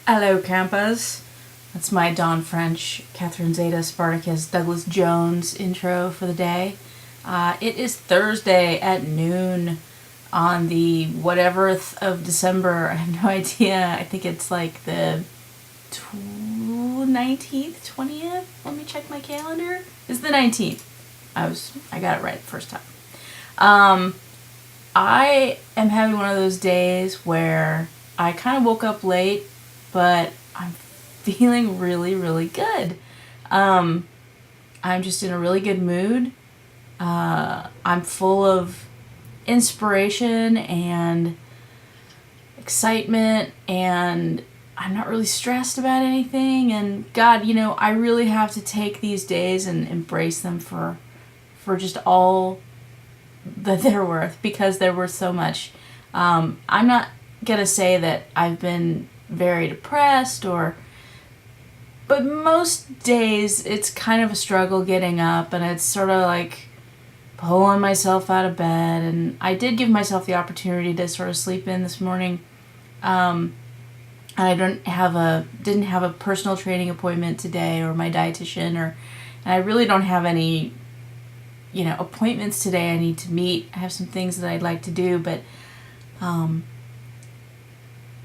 Hello, campers. That's my Dawn French, Catherine Zeta, Spartacus, Douglas Jones intro for the day. It is Thursday at noon on the whateverth of December. I have no idea. I think it's like the 19th, 20th. Let me check my calendar. It's the 19th. I got it right the first time. I am having one of those days where I kind of woke up late, but I'm feeling really, really good. I'm just in a really good mood. I'm full of inspiration and excitement, and I'm not really stressed about anything. And God, I really have to take these days and embrace them for just all that they're worth, because they're worth so much. I'm not gonna say that I've been very depressed, but most days it's kind of a struggle getting up, and it's sort of like pulling myself out of bed. And I did give myself the opportunity to sort of sleep in this morning. And I didn't have a personal training appointment today, or my dietitian, and I really don't have any appointments today I need to meet. I have some things that I'd like to do, but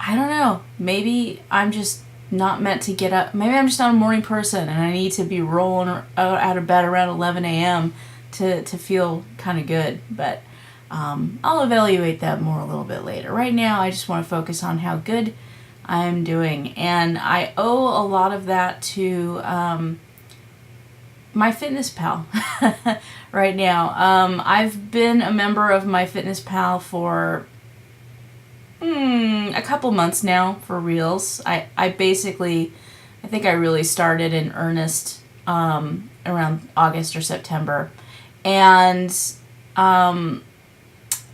I don't know. Maybe I'm just not meant to get up. Maybe I'm just not a morning person, and I need to be rolling out of bed around 11 a.m. to feel kind of good. But I'll evaluate that more a little bit later. Right now, I just want to focus on how good I'm doing, and I owe a lot of that to MyFitnessPal right now. I've been a member of MyFitnessPal for a couple months now, for reals. I think I really started in earnest around August or September. And I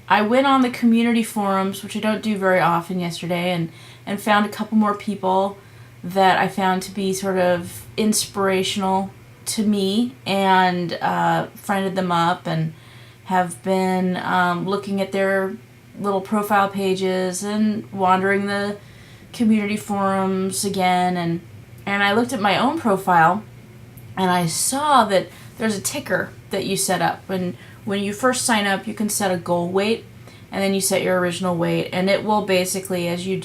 went on the community forums, which I don't do very often, yesterday, and found a couple more people that I found to be sort of inspirational to me, and friended them up, and have been looking at their little profile pages and wandering the community forums again, and I looked at my own profile, and I saw that there's a ticker that you set up. And when you first sign up, you can set a goal weight, and then you set your original weight, and it will basically, as you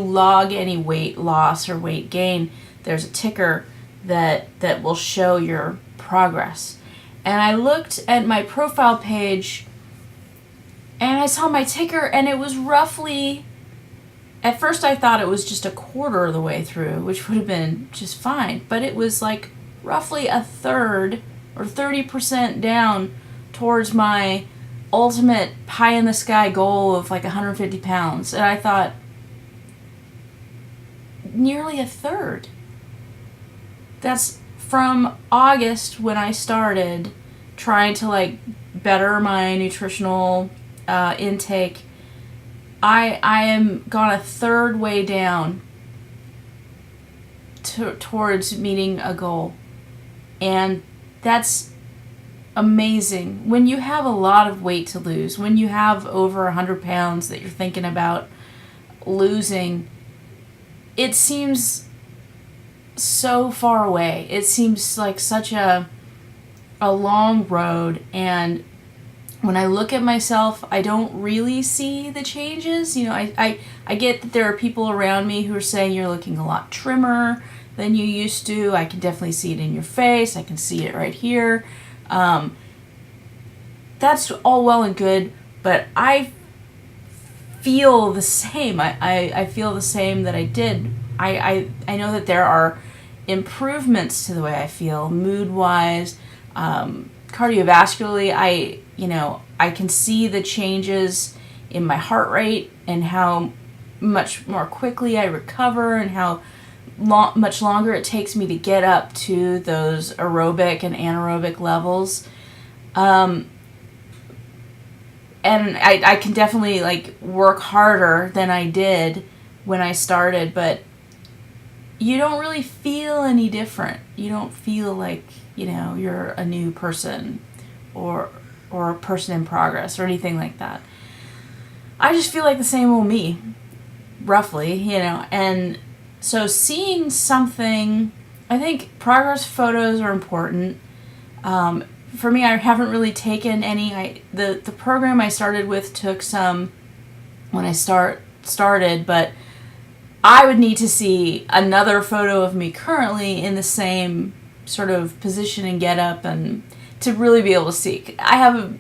log any weight loss or weight gain, there's a ticker that will show your progress. And I looked at my profile page, and I saw my ticker, and it was roughly, at first I thought it was just a quarter of the way through, which would have been just fine, but it was like roughly a third or 30% down towards my ultimate pie in the sky goal of like 150 pounds. And I thought, nearly a third. That's from August, when I started trying to better my nutritional intake. I am gone a third way down towards meeting a goal. And that's amazing. When you have a lot of weight to lose, when you have over 100 pounds that you're thinking about losing, it seems so far away. It seems like such a long road, and when I look at myself, I don't really see the changes. I get that there are people around me who are saying you're looking a lot trimmer than you used to. I can definitely see it in your face. I can see it right here. That's all well and good, but I feel the same. I feel the same that I did. I know that there are improvements to the way I feel, mood-wise, cardiovascularly. I can see the changes in my heart rate, and how much more quickly I recover, and how much longer it takes me to get up to those aerobic and anaerobic levels. And I can definitely work harder than I did when I started, but you don't really feel any different. You don't feel like, you're a new person, or a person in progress, or anything like that. I just feel like the same old me. roughly, and so seeing something, I think progress photos are important. For me, I haven't really taken any. The program I started with took some when I started, but I would need to see another photo of me currently in the same sort of position and get up, and to really be able to see. I'm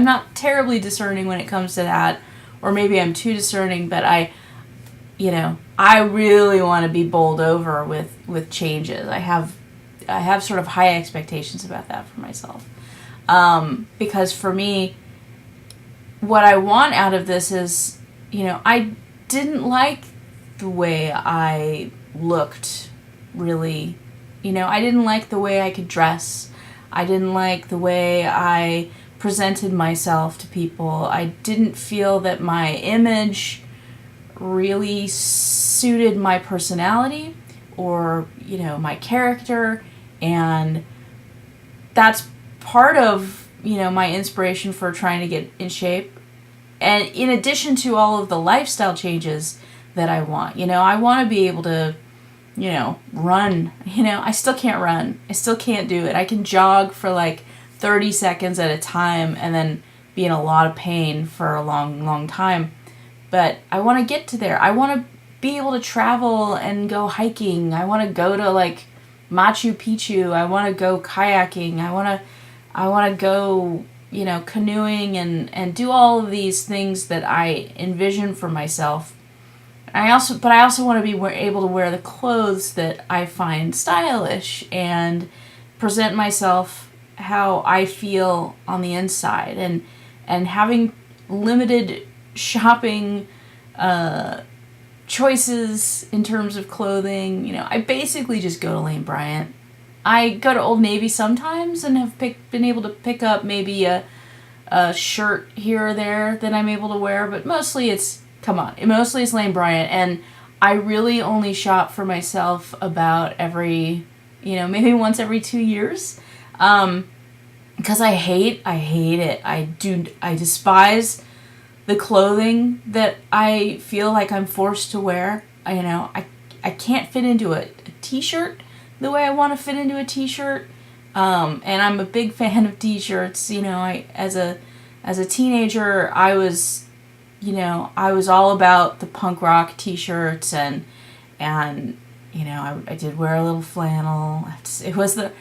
not terribly discerning when it comes to that, or maybe I'm too discerning, but I really want to be bowled over with changes. I have sort of high expectations about that for myself. Because for me, what I want out of this is, I didn't like the way I looked, really. I didn't like the way I could dress. I didn't like the way I presented myself to people. I didn't feel that my image really suited my personality or, my character. And that's part of, my inspiration for trying to get in shape. And in addition to all of the lifestyle changes that I want, I want to be able to, run. I still can't run. I still can't do it. I can jog for like 30 seconds at a time and then be in a lot of pain for a long, long time. But I want to get to there. I want to be able to travel and go hiking. I want to go to like Machu Picchu. I want to go kayaking. I want to go, canoeing and do all of these things that I envision for myself. I also want to be able to wear the clothes that I find stylish and present myself how I feel on the inside, and having limited shopping choices in terms of clothing. I basically just go to Lane Bryant. I go to Old Navy sometimes and have been able to pick up maybe a shirt here or there that I'm able to wear, but mostly it's Lane Bryant, and I really only shop for myself about every, maybe once every 2 years, because I hate it. I despise the clothing that I feel like I'm forced to wear. I can't fit into a t-shirt the way I want to fit into a t-shirt, and I'm a big fan of t-shirts. As a teenager, I was all about the punk rock t-shirts, and I did wear a little flannel. It was the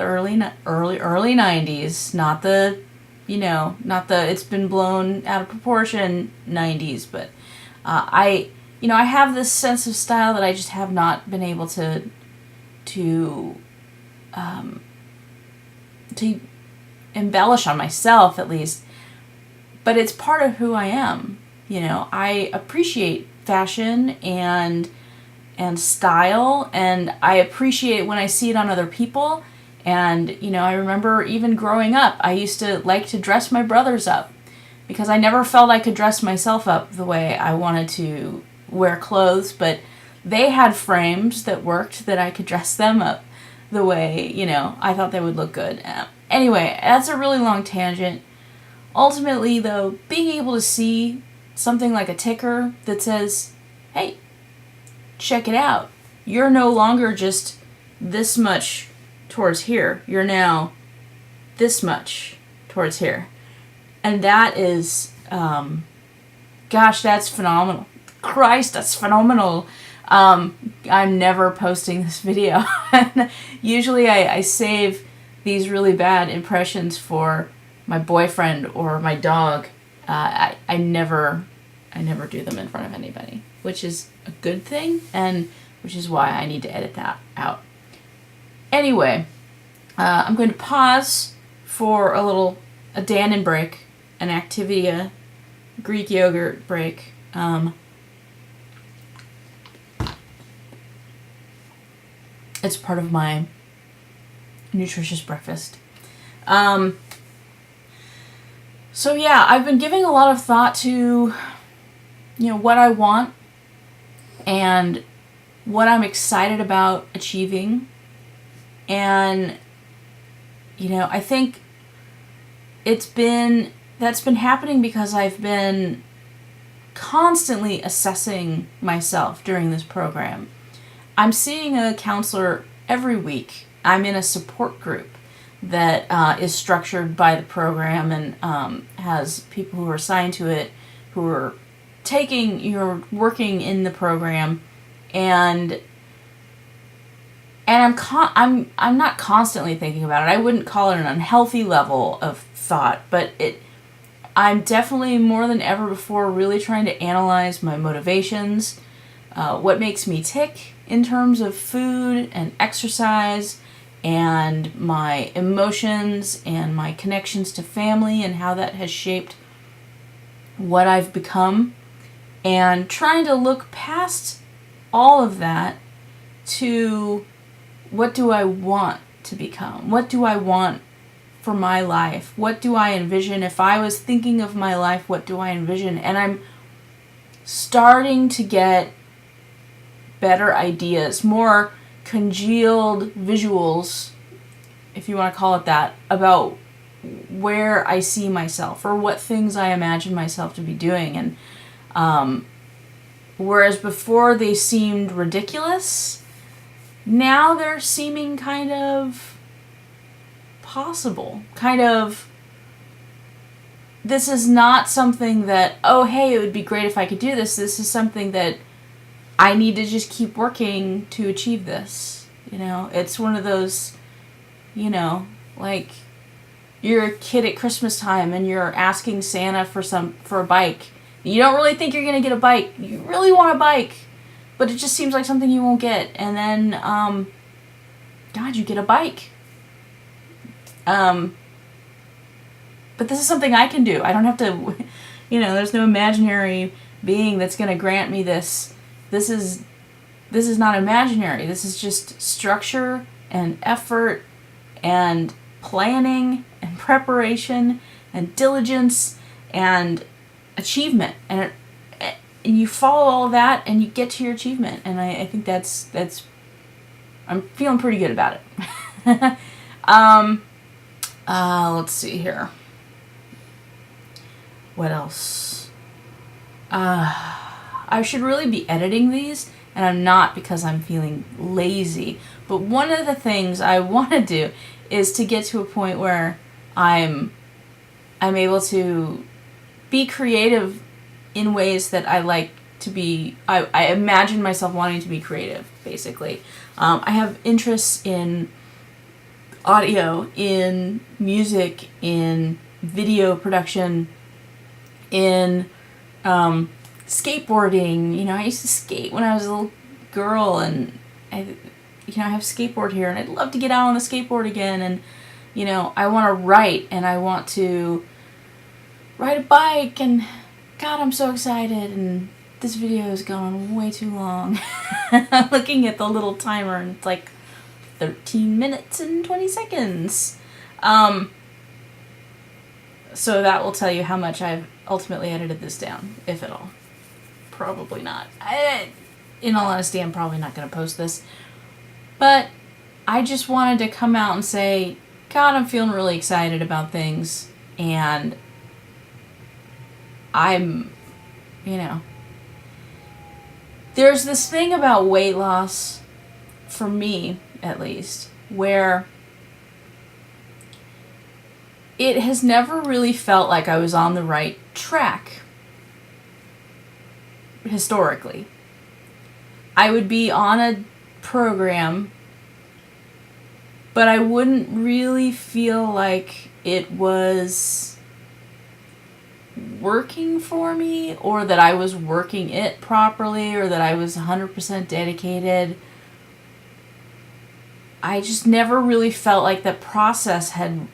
early 90s, not the it's been blown out of proportion 90s, but I have this sense of style that I just have not been able to embellish on myself, at least. But it's part of who I am. I appreciate fashion and style, and I appreciate when I see it on other people. And, I remember even growing up, I used to like to dress my brothers up because I never felt I could dress myself up the way I wanted to wear clothes, but they had frames that worked that I could dress them up the way, I thought they would look good. Anyway, that's a really long tangent. Ultimately, though, being able to see something like a ticker that says, hey, check it out. You're no longer just this much towards here. You're now this much towards here. And that is, that's phenomenal. Christ, that's phenomenal. I'm never posting this video. Usually I save these really bad impressions for my boyfriend or my dog. I never do them in front of anybody, which is a good thing, and which is why I need to edit that out. Anyway, I'm going to pause for a Dannon break, an Activia Greek yogurt break. It's part of my nutritious breakfast. So yeah, I've been giving a lot of thought to, what I want and what I'm excited about achieving. And, I think that's been happening because I've been constantly assessing myself during this program. I'm seeing a counselor every week. I'm in a support group that is structured by the program and has people who are assigned to it, who are working in the program, and I'm not constantly thinking about it. I wouldn't call it an unhealthy level of thought, but I'm definitely more than ever before really trying to analyze my motivations, what makes me tick in terms of food and exercise, and my emotions and my connections to family and how that has shaped what I've become, and trying to look past all of that to what do I want to become? What do I want for my life? What do I envision? If I was thinking of my life, what do I envision? And I'm starting to get better ideas, more congealed visuals, if you want to call it that, about where I see myself or what things I imagine myself to be doing. And whereas before they seemed ridiculous, now they're seeming kind of possible. Kind of, this is not something that, oh, hey, it would be great if I could do this. This is something that I need to just keep working to achieve this. It's one of those, like you're a kid at Christmas time and you're asking Santa for a bike. You don't really think you're going to get a bike. You really want a bike, but it just seems like something you won't get. And then, God, you get a bike. But this is something I can do. I don't have to, there's no imaginary being that's going to grant me this. This is not imaginary. This is just structure and effort and planning and preparation and diligence and achievement. And you follow all that and you get to your achievement. And I think that's I'm feeling pretty good about it. Let's see here. What else? I should really be editing these, and I'm not because I'm feeling lazy. But one of the things I want to do is to get to a point where I'm able to be creative in ways that I like to be. I imagine myself wanting to be creative, basically. I have interests in audio, in music, in video production, in skateboarding. I used to skate when I was a little girl, and I have a skateboard here, and I'd love to get out on the skateboard again. And I want to write, and I want to ride a bike, and God, I'm so excited. And this video has gone way too long. I'm looking at the little timer, and it's like 13 minutes and 20 seconds. So that will tell you how much I've ultimately edited this down, if at all. Probably not. In all honesty, I'm probably not going to post this. But I just wanted to come out and say, God, I'm feeling really excited about things. And I'm, there's this thing about weight loss, for me at least, where it has never really felt like I was on the right track. Historically, I would be on a program, but I wouldn't really feel like it was working for me, or that I was working it properly, or that I was 100% dedicated. I just never really felt like the process had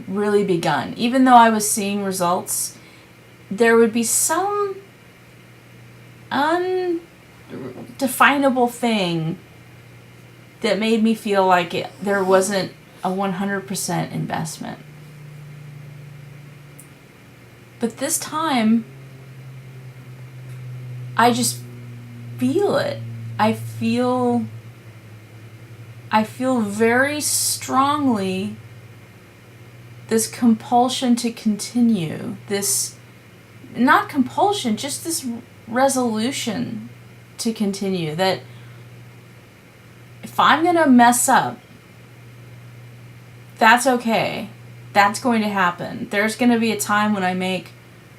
really begun. Even though I was seeing results, there would be some undefinable thing that made me feel like there wasn't a 100% investment. But this time, I just feel it. I feel very strongly this compulsion to continue, this not compulsion, just this resolution to continue, that if I'm going to mess up, that's okay. That's going to happen. There's going to be a time when I make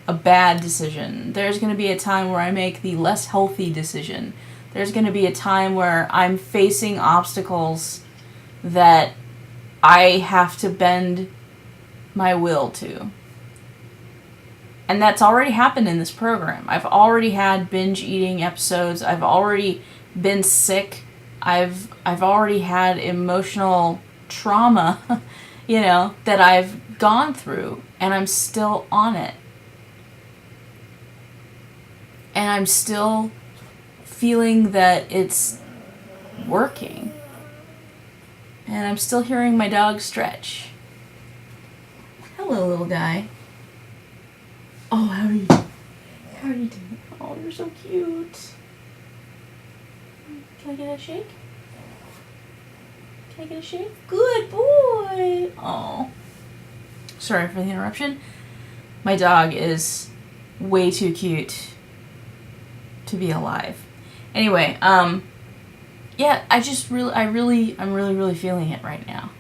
a bad decision. There's going to be a time where I make the less healthy decision. There's going to be a time where I'm facing obstacles that I have to bend my will to. And that's already happened in this program. I've already had binge eating episodes. I've already been sick. I've already had emotional trauma, that I've gone through, and I'm still on it. And I'm still feeling that it's working. And I'm still hearing my dog stretch. Hello, little guy. Oh, how are you doing? Oh, you're so cute. Can I get a shake? Can I get a shake? Good boy. Oh. Sorry for the interruption. My dog is way too cute to be alive. Anyway, yeah, I'm really feeling it right now.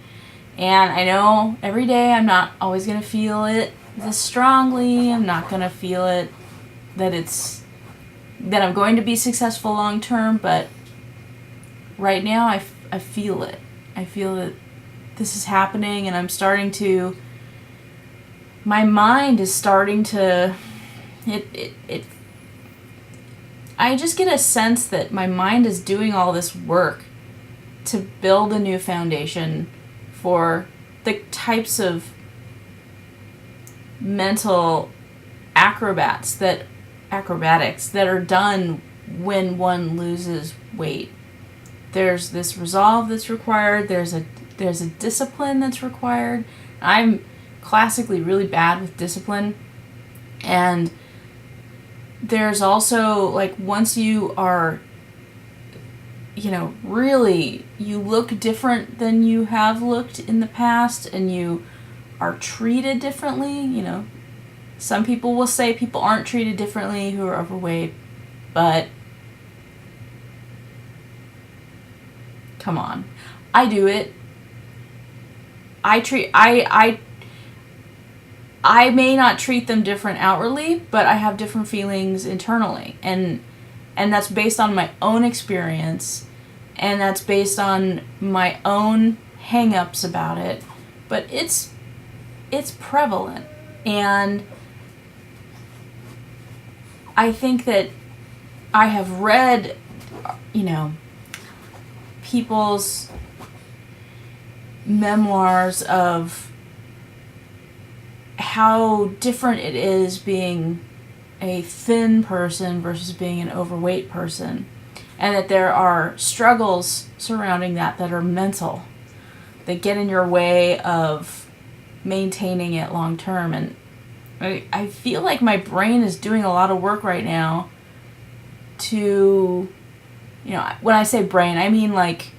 And I know every day I'm not always going to feel it this strongly. I'm not going to feel it that I'm going to be successful long term, but right now I feel it. I feel that this is happening, and my mind is starting to, I just get a sense that my mind is doing all this work to build a new foundation for the types of mental acrobatics that are done when one loses weight. There's this resolve that's required. There's a discipline that's required. I'm classically really bad with discipline, and there's also, like, once you are, really, you look different than you have looked in the past, and you are treated differently. Some people will say people aren't treated differently who are overweight, but come on. I do it. I may not treat them different outwardly, but I have different feelings internally. And that's based on my own experience, and that's based on my own hang-ups about it. But it's prevalent. And I think that I have read, people's memoirs of how different it is being a thin person versus being an overweight person, and that there are struggles surrounding that are mental, that get in your way of maintaining it long term. And I feel like my brain is doing a lot of work right now to, when I say brain, I mean like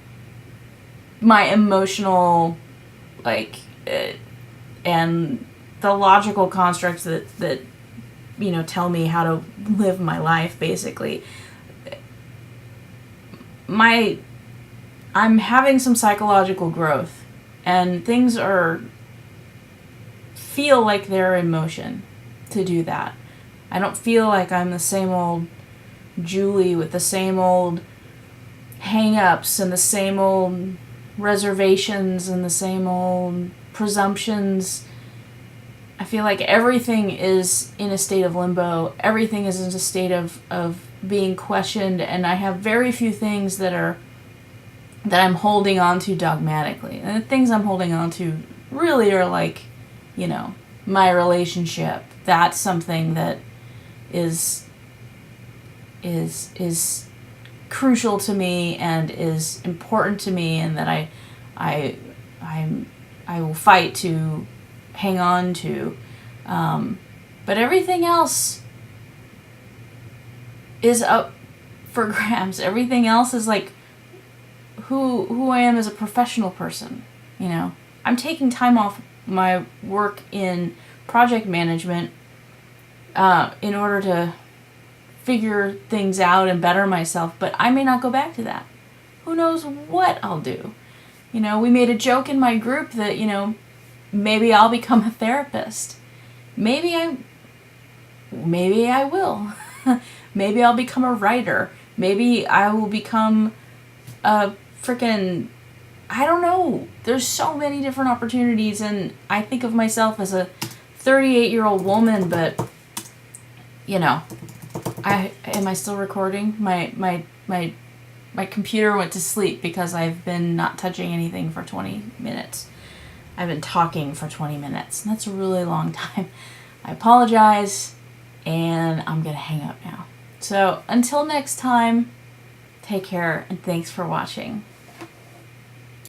my emotional, and the logical constructs that tell me how to live my life, basically. I'm having some psychological growth, and things feel like they're in motion to do that. I don't feel like I'm the same old Julie with the same old hang-ups and the same old reservations and the same old presumptions. I feel like everything is in a state of limbo. Everything is in a state of being questioned, and I have very few things that I'm holding on to dogmatically. And the things I'm holding on to really are like, my relationship. That's something that is crucial to me and is important to me, and that I will fight to hang on to. But everything else is up for grabs. Everything else is like who I am as a professional person. I'm taking time off my work in project management in order to figure things out and better myself, but I may not go back to that. Who knows what I'll do? You know, we made a joke in my group that, you know, maybe I'll become a therapist. Maybe I will. Maybe I'll become a writer. Maybe I will become a freaking, I don't know. There's so many different opportunities, and I think of myself as a 38-year-old woman, but, you know, am I still recording? My computer went to sleep because I've been not touching anything for 20 minutes. I've been talking for 20 minutes. And that's a really long time. I apologize, and I'm going to hang up now. So until next time, take care, and thanks for watching.